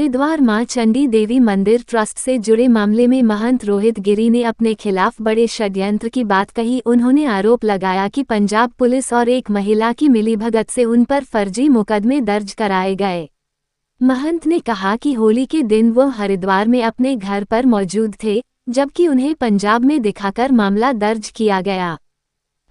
हरिद्वार मां चंडी देवी मंदिर ट्रस्ट से जुड़े मामले में महंत रोहित गिरी ने अपने खिलाफ बड़े षड्यंत्र की बात कही। उन्होंने आरोप लगाया कि पंजाब पुलिस और एक महिला की मिलीभगत से उन पर फर्जी मुकदमे दर्ज कराए गए। महंत ने कहा कि होली के दिन वो हरिद्वार में अपने घर पर मौजूद थे, जबकि उन्हें पंजाब में दिखाकर मामला दर्ज किया गया।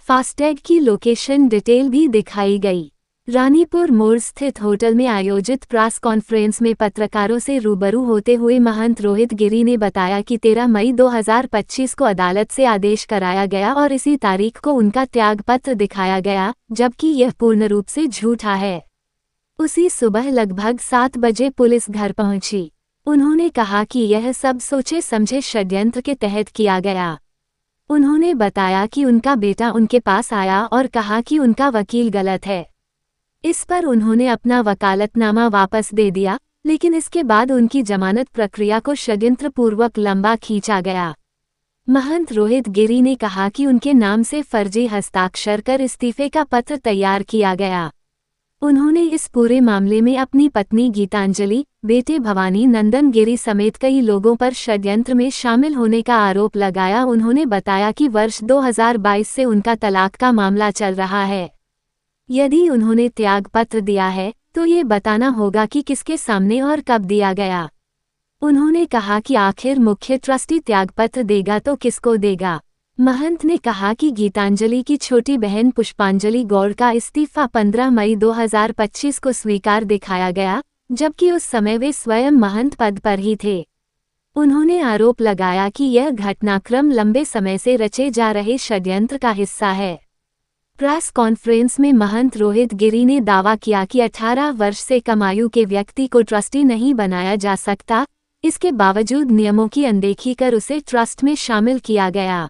फास्टैग की लोकेशन डिटेल भी दिखाई गई। रानीपुर मोड़ स्थित होटल में आयोजित प्रेस कॉन्फ्रेंस में पत्रकारों से रूबरू होते हुए महंत रोहित गिरी ने बताया कि 13 मई 2025 को अदालत से आदेश कराया गया और इसी तारीख को उनका त्यागपत्र दिखाया गया, जबकि यह पूर्ण रूप से झूठा है। उसी सुबह लगभग 7 बजे पुलिस घर पहुंची। उन्होंने कहा कि यह सब सोचे समझे षड्यंत्र के तहत किया गया। उन्होंने बताया कि उनका बेटा उनके पास आया और कहा कि उनका वकील गलत है। इस पर उन्होंने अपना वकालतनामा वापस दे दिया, लेकिन इसके बाद उनकी जमानत प्रक्रिया को षड्यंत्रपूर्वक लंबा खींचा गया। महंत रोहित गिरी ने कहा कि उनके नाम से फर्जी हस्ताक्षर कर इस्तीफे का पत्र तैयार किया गया। उन्होंने इस पूरे मामले में अपनी पत्नी गीतांजलि, बेटे भवानी नंदन गिरी समेत कई लोगों पर षड्यंत्र में शामिल होने का आरोप लगाया। उन्होंने बताया कि वर्ष 2022 से उनका तलाक का मामला चल रहा है। यदि उन्होंने त्यागपत्र दिया है तो ये बताना होगा कि किसके सामने और कब दिया गया। उन्होंने कहा कि आखिर मुख्य ट्रस्टी त्यागपत्र देगा तो किसको देगा। महंत ने कहा कि गीतांजलि की छोटी बहन पुष्पांजलि गौड़ का इस्तीफा 15 मई 2025 को स्वीकार दिखाया गया, जबकि उस समय वे स्वयं महंत पद पर ही थे। उन्होंने आरोप लगाया कि यह घटनाक्रम लंबे समय से रचे जा रहे षड्यंत्र का हिस्सा है। प्रेस कॉन्फ्रेंस में महंत रोहित गिरी ने दावा किया कि 18 वर्ष से कम आयु के व्यक्ति को ट्रस्टी नहीं बनाया जा सकता, इसके बावजूद नियमों की अनदेखी कर उसे ट्रस्ट में शामिल किया गया।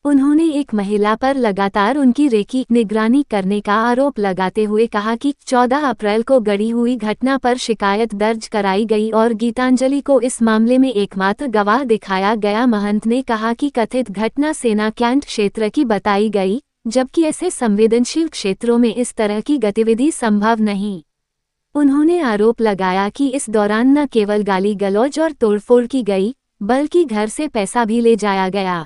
उन्होंने एक महिला पर लगातार उनकी रेकी निगरानी करने का आरोप लगाते हुए कहा कि 14 अप्रैल को गढ़ी हुई घटना पर शिकायत दर्ज कराई गई और गीतांजलि को इस मामले में एकमात्र गवाह दिखाया गया। महंत ने कहा कि कथित घटना सेना कैंट क्षेत्र की बताई गई, जबकि ऐसे संवेदनशील क्षेत्रों में इस तरह की गतिविधि संभव नहीं। उन्होंने आरोप लगाया कि इस दौरान न केवल गाली गलौज और तोड़फोड़ की गई, बल्कि घर से पैसा भी ले जाया गया।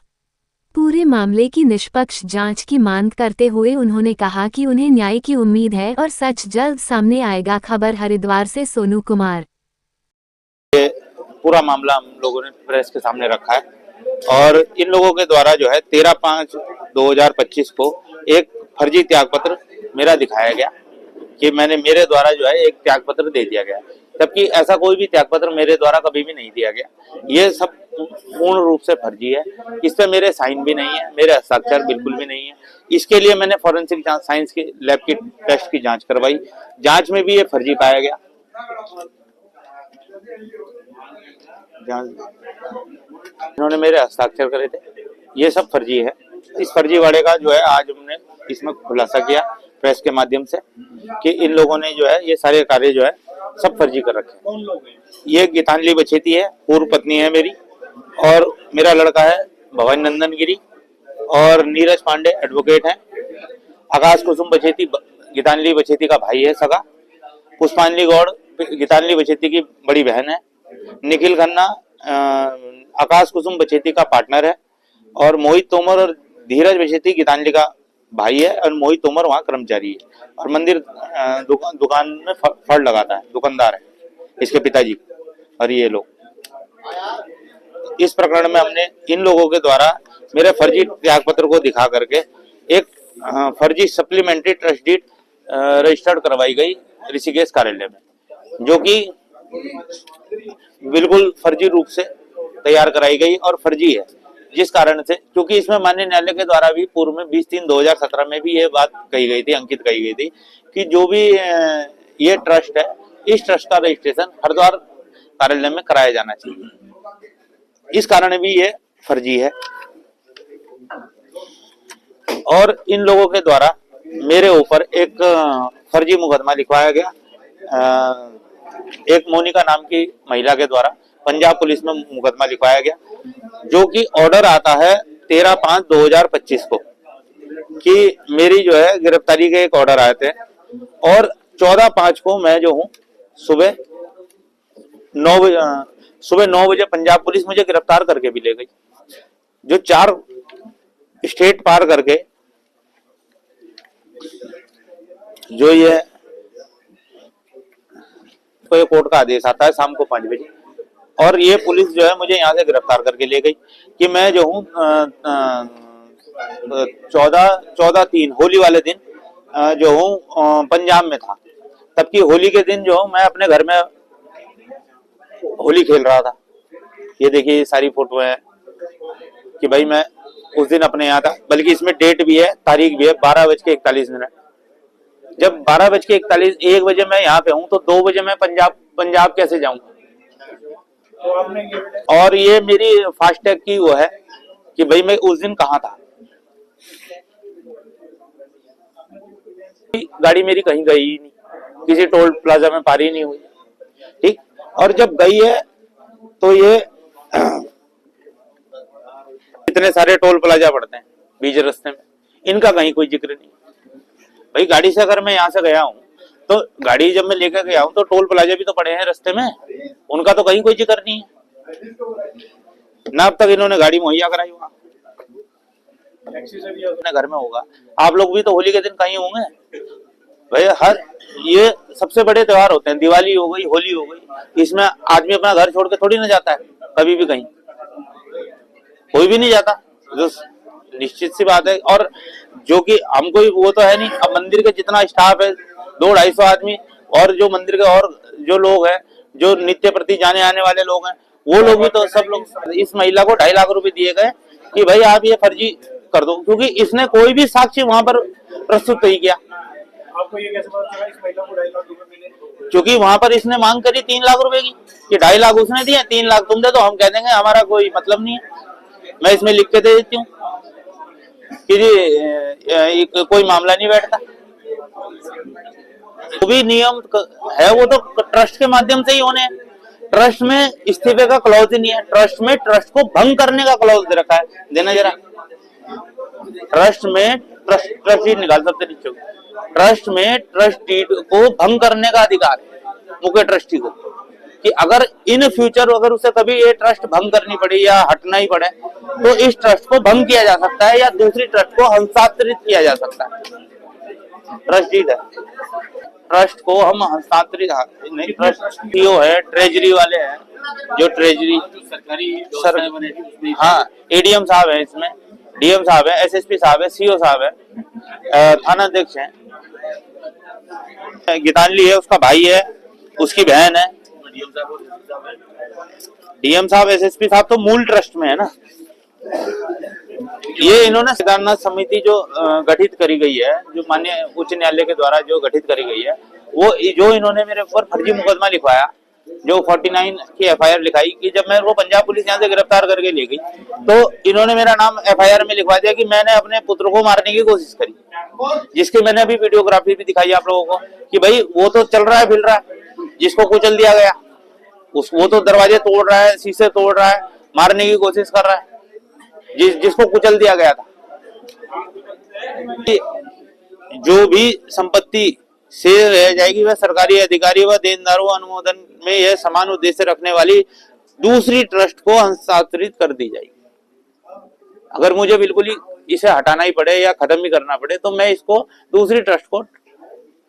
पूरे मामले की निष्पक्ष जांच की मांग करते हुए उन्होंने कहा कि उन्हें न्याय की उम्मीद है और सच जल्द सामने आएगा। खबर हरिद्वार से सोनू कुमार। ये पूरा मामला हम लोगों ने प्रेस के सामने रखा है और इन लोगों के द्वारा जो है 13/5/2025 को एक फर्जी त्यागपत्र मेरा दिखाया गया कि मेरे द्वारा जो है एक त्यागपत्र दे दिया गया, जबकि ऐसा कोई भी त्यागपत्र मेरे द्वारा कभी भी नहीं दिया गया। ये सब पूर्ण रूप से फर्जी है। इस पे मेरे साइन भी नहीं है, मेरे हस्ताक्षर बिल्कुल भी नहीं है। इसके लिए मैंने फॉरेंसिक जांच साइंस की लैब की टेस्ट की जांच करवाई, जांच में भी ये फर्जी पाया गया। इन्होंने मेरे हस्ताक्षर करे थे, ये सब फर्जी है। इस फर्जीवाड़े का जो है आज हमने इसमें खुलासा किया प्रेस के माध्यम से कि इन लोगों ने जो है ये सारे कार्य जो है सब फर्जी कर रखे हैं। कौन लोग हैं? ये गीतांजलि बछेती है, पूर्व पत्नी है मेरी, और मेरा लड़का है भवानी नंदन गिरी, और नीरज पांडे एडवोकेट है। आकाश कुसुम बछेती गीतांजलि बछेती का भाई है सगा। पुष्पांजलि गौड़ गीतांजलि बछेती की बड़ी बहन है। निखिल खन्ना आकाश कुसुम बछेती का पार्टनर है, और मोहित तोमर और धीरज बछेती गीतांजलि का भाई है, और मोहित तोमर वहाँ कर्मचारी है और मंदिर दुकान में फड़ लगाता है, दुकानदार है इसके पिताजी। और ये लोग इस प्रकरण में हमने इन लोगों के द्वारा मेरे फर्जी त्यागपत्र को दिखा करके एक फर्जी सप्लीमेंट्री ट्रस्ट डीड रजिस्टर्ड करवाई गई ऋषिकेश कार्यालय में, जो कि बिल्कुल फर्जी रूप से तैयार कराई गई और फर्जी है। जिस कारण से, क्योंकि इसमें माननीय न्यायालय के द्वारा भी पूर्व में 20/3/2017 में भी ये बात कही गई थी, अंकित कही गई थी कि जो भी ये ट्रस्ट है, इस ट्रस्ट का रजिस्ट्रेशन हरिद्वार कार्यालय में कराया जाना चाहिए। इस कारण भी ये फर्जी है। और इन लोगों के द्वारा मेरे ऊपर एक फर्जी मुकदमा लिखवाया गया, एक मोनिका नाम की महिला के द्वारा पंजाब पुलिस में मुकदमा लिखवाया गया, जो कि ऑर्डर आता है 13/5/2025 को कि मेरी जो है गिरफ्तारी के एक ऑर्डर आए थे, और 14/5 को मैं जो हूँ सुबह सुबह 9 बजे पंजाब पुलिस मुझे गिरफ्तार करके भी ले गई, जो 4 स्टेट पार करके जो ये कोर्ट का आदेश आता है शाम को 5 बजे, और ये पुलिस जो है मुझे यहाँ से गिरफ्तार करके ले गई कि मैं जो हूँ 14/3 होली वाले दिन जो हूँ पंजाब में था। तब की होली के दिन जो हूँ मैं अपने घर में होली खेल रहा था। ये देखिए ये सारी फोटो है कि भाई मैं उस दिन अपने यहाँ था, बल्कि इसमें डेट भी है, तारीख भी है, 12:41। जब 12:41 1 बजे मैं यहाँ पे हूँ तो 2 बजे मैं पंजाब कैसे जाऊंगा? और ये मेरी फास्टैग की वो है कि भाई मैं उस दिन कहाँ था। गाड़ी मेरी कहीं गई ही नहीं, किसी टोल प्लाजा में पारी नहीं हुई, ठीक। और जब गई है तो ये इतने सारे टोल प्लाजा पड़ते हैं बीच रास्ते में, इनका कहीं कोई जिक्र नहीं। भाई गाड़ी से अगर मैं यहाँ से गया हूँ तो गाड़ी जब मैं लेकर गया हूँ तो टोल प्लाजा भी तो पड़े हैं रास्ते में, उनका तो कहीं कोई जिक्र नहीं है ना। अब तक इन्होंने गाड़ी मुहैया कराई हुआ अपने घर में होगा। आप लोग भी तो होली के दिन कहीं होंगे भाई। हर ये सबसे बड़े त्योहार होते हैं, दिवाली हो गई, होली हो गई, इसमें आदमी अपना घर छोड़ के थोड़ी ना जाता है कभी भी कहीं, कोई भी नहीं जाता, जो निश्चित सी बात है। और जो कि हमको वो तो है नहीं, अब मंदिर के जितना स्टाफ है 200-250 आदमी, और जो मंदिर के और जो लोग हैं जो नित्य प्रति जाने आने वाले लोग हैं वो लोग भी तो सब लोग। इस महिला को 2.5 लाख रुपए दिए गए कि भाई आप ये फर्जी कर दो, क्योंकि इसने कोई भी साक्ष्य वहां पर प्रस्तुत नहीं किया। आपको ये कैसे पता चला इस महिला को 2.5 लाख रुपए मिले? क्योंकि वहां पर इसने मांग करी 3 लाख रुपए की कि 2.5 लाख उसने दिए, 3 लाख तुम दे दो, हम कह देंगे हमारा कोई मतलब नहीं है। मैं इसमें लिख के दे देती हूँ कि जी कोई मामला नहीं बैठता। तो भी नियम है वो तो ट्रस्ट के माध्यम से ही होने। ट्रस्ट में इस्तीफे का क्लॉज ही नहीं है, ट्रस्ट में ट्रस्ट को भंग करने का क्लॉज दे रखा है। देना जरा, ट्रस्ट में ट्रस्ट डीड निकाल सकते नीचे, ट्रस्ट में ट्रस्ट डीड को भंग करने का अधिकार है मुख्य ट्रस्टी को, कि अगर इन फ्यूचर अगर उसे कभी ये ट्रस्ट भंग करनी पड़े या हटना ही पड़े तो इस ट्रस्ट को भंग किया जा सकता है या दूसरी ट्रस्ट को हस्तांतरित किया जा सकता है। ट्रस्ट डीड है, ट्रस्ट को हम हस्तांतरित नहीं, ट्रस्ट सीओ है, ट्रेजरी वाले हैं जो ट्रेजरी सरकारी, हाँ एडीएम साहब है इसमें, डीएम साहब है, एसएसपी साहब है, सीओ साहब है, थाना अध्यक्ष है, गीतांजलि है उसका भाई है, उसकी बहन है। डीएम साहब एसएसपी साहब तो मूल ट्रस्ट में है ना। ये इन्होंने केदारनाथ समिति जो गठित करी गई है, जो माननीय उच्च न्यायालय के द्वारा जो गठित करी गई है, वो जो इन्होंने मेरे ऊपर फर्जी मुकदमा लिखवाया, जो 49 की एफआईआर लिखाई कि जब मैं वो पंजाब पुलिस यहाँ से गिरफ्तार करके ले गई तो इन्होंने मेरा नाम एफआईआर में लिखवा दिया कि मैंने अपने पुत्र को मारने की कोशिश करी, जिसकी मैंने अभी वीडियोग्राफी भी दिखाई आप लोगों को कि भाई वो तो चल रहा है फिर रहा है, जिसको कुचल दिया गया वो तो दरवाजे तोड़ रहा है, शीशे तोड़ रहा है, मारने की कोशिश कर रहा है, जिसको कुचल दिया गया था। जो भी संपत्ति से रह जाएगी वह सरकारी अधिकारी व देनदारों अनुमोदन में यह समान उद्देश्य रखने वाली दूसरी ट्रस्ट को हस्तांतरित कर दी जाएगी। अगर मुझे बिल्कुल ही इसे हटाना ही पड़े या खत्म ही करना पड़े तो मैं इसको दूसरी ट्रस्ट को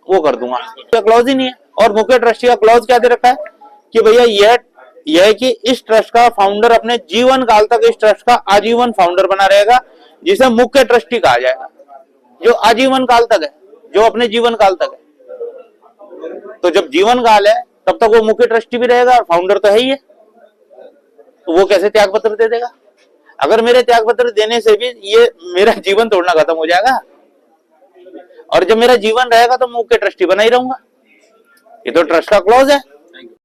वो कर दूंगा। क्लॉज ही नहीं है। और मुख्य ट्रस्टी का क्लॉज क्या दे रखा है कि भैया यह कि इस ट्रस्ट का फाउंडर अपने जीवन काल तक इस ट्रस्ट का आजीवन फाउंडर बना रहेगा, जिसे मुख्य ट्रस्टी कहा जाएगा, जो आजीवन काल तक है, जो अपने जीवन काल तक है। तो जब जीवन काल है तब तक वो मुख्य ट्रस्टी भी रहेगा और फाउंडर तो है ही है, तो वो कैसे त्याग पत्र दे देगा? अगर मेरे त्याग पत्र देने से भी ये मेरा जीवन तोड़ना खत्म हो जाएगा, और जब मेरा जीवन रहेगा तो मुख्य ट्रस्टी बना ही रहूंगा। ये तो ट्रस्ट का क्लॉज है।